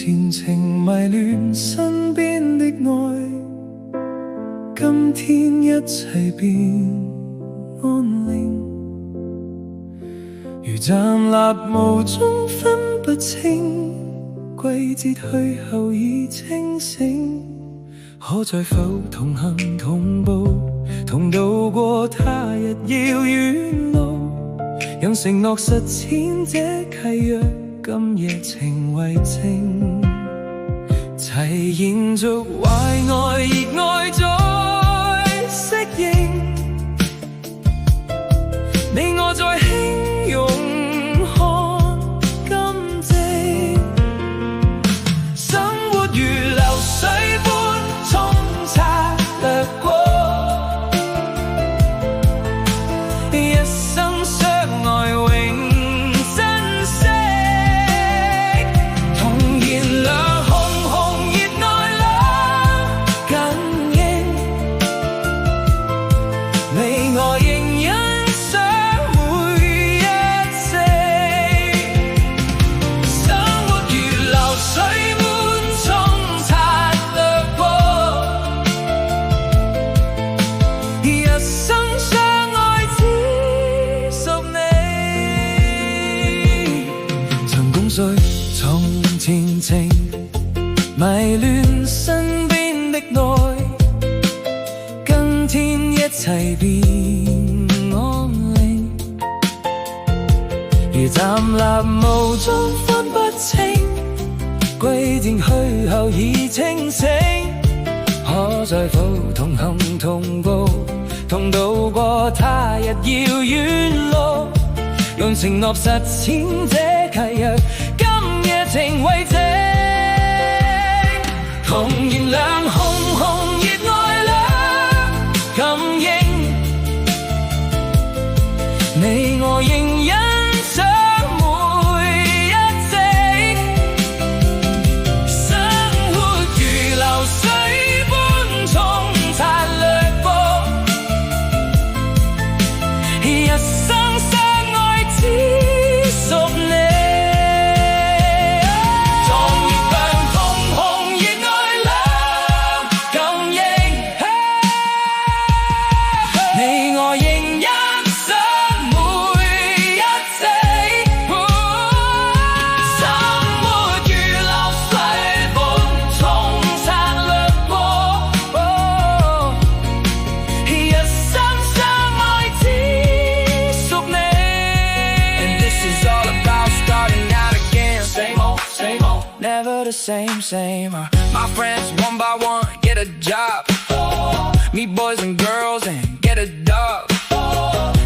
前情迷戀身邊的愛，今天一切變安寧，如站立霧中分不清，季節去後已清醒，可在否同行同步，同渡過他日遙遠路，讓承諾實踐這契約，今夜情為證，齊延續懷愛熱愛再適應，你我再輕擁看今夕，生活如流水般沖刷掠過，一生相愛永珍惜，同燃亮紅紅熱愛兩緊應，你我仍欣賞每一息，生活如流水般沖刷掠過，一生相愛只屬你，曾共睡從前情，迷戀身邊的愛，今天一切變安寧，如站立霧中分不清，季節去後已清醒，可在否同行同步，同渡過他日遙遠路，用承諾實踐這契約，今夜情為證，同燃亮紅紅熱愛兩感應，你我仍欣賞每一夕，生活如流水般沖刷掠過，一生相愛只屬你，當月亮紅紅熱愛兩感應，你我仍欣賞每一夕，生活如流水般沖刷掠過，一生相愛只屬你。And this is all about starting out again. Same old, never the same. My friends one by one get a job, meet boys and girls and get a dog,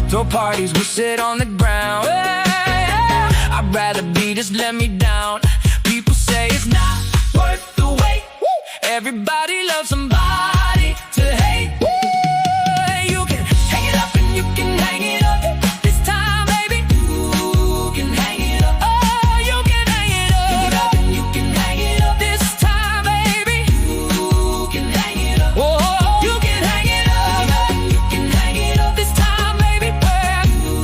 throw parties, we sit on the ground. I'd rather be just let me down. People say it's not worth the wait. Everybody loves somebody to hate. You can hang it up and you can hang it up. This time, baby, you can hang it up. Oh, you can hang it up. Hang it up and you can hang it up. This time, baby, you can hang it up. Oh, you can hang it up. Hang it up and you can hang it up. This time, baby,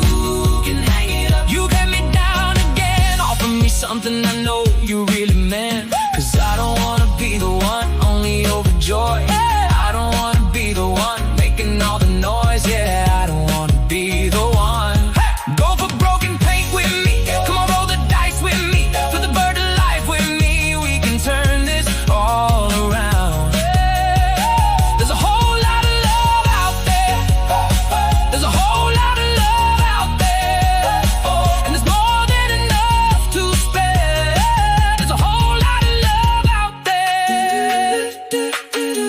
you can hang it up. You get me down again. Offer me something I know you really meant. 'Cause I don't wanna be the one, only overjoyed. I don't wanna be the one making all the noise. Yeah, I don't wanna be the one. Go for broken paint with me. Come on, roll the dice with me. Throw the bird of life with me. We can turn this all around. There's a whole lot of love out there. There's a whole lot of love out there. And there's more than enough to spare. There's a whole lot of love out there.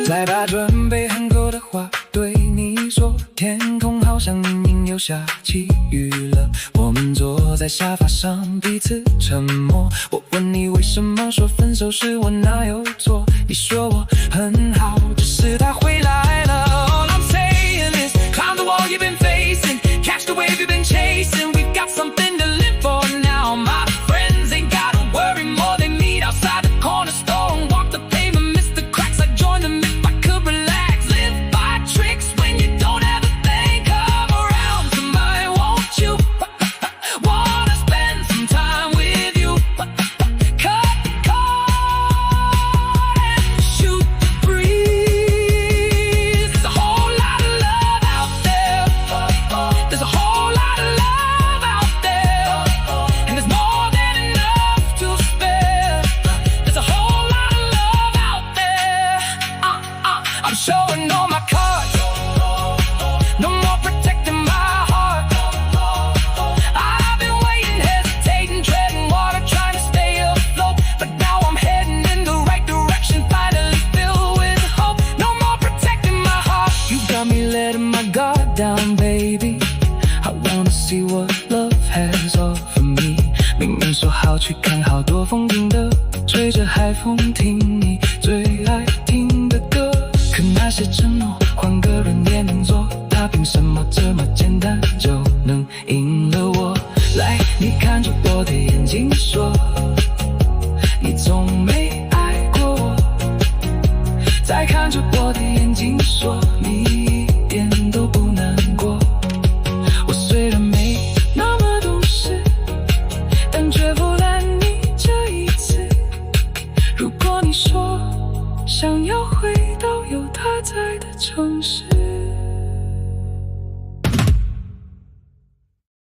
再把准备很够的话对你说，天空好像隐隐又下起雨了，我们坐在沙发上彼此沉默，我问你为什么说分手是我哪有错，你说我很好，只是他回来了。All I'm saying is climb the wall you've been facing, catch the wave you've been chasing. We've got something to live for now. My friends ain't gotta worry more. They meet outside the corner store and walk the pavement, miss the cracks. I'd join them if I could relax. Live by tricks when you don't have a thing. Come around, somebody, won't you? Wanna spend some time with you. Cut the call. 通听你最爱听的歌。可那些承诺换个人也能做，他凭什么这么简单就能赢了我？来，你看着我的眼睛说，你从没爱过我。再看着我的眼睛说，你一点都不难过。我虽然没那么懂事，但绝不拦你这一次。如果你说想要回到有他在的城市。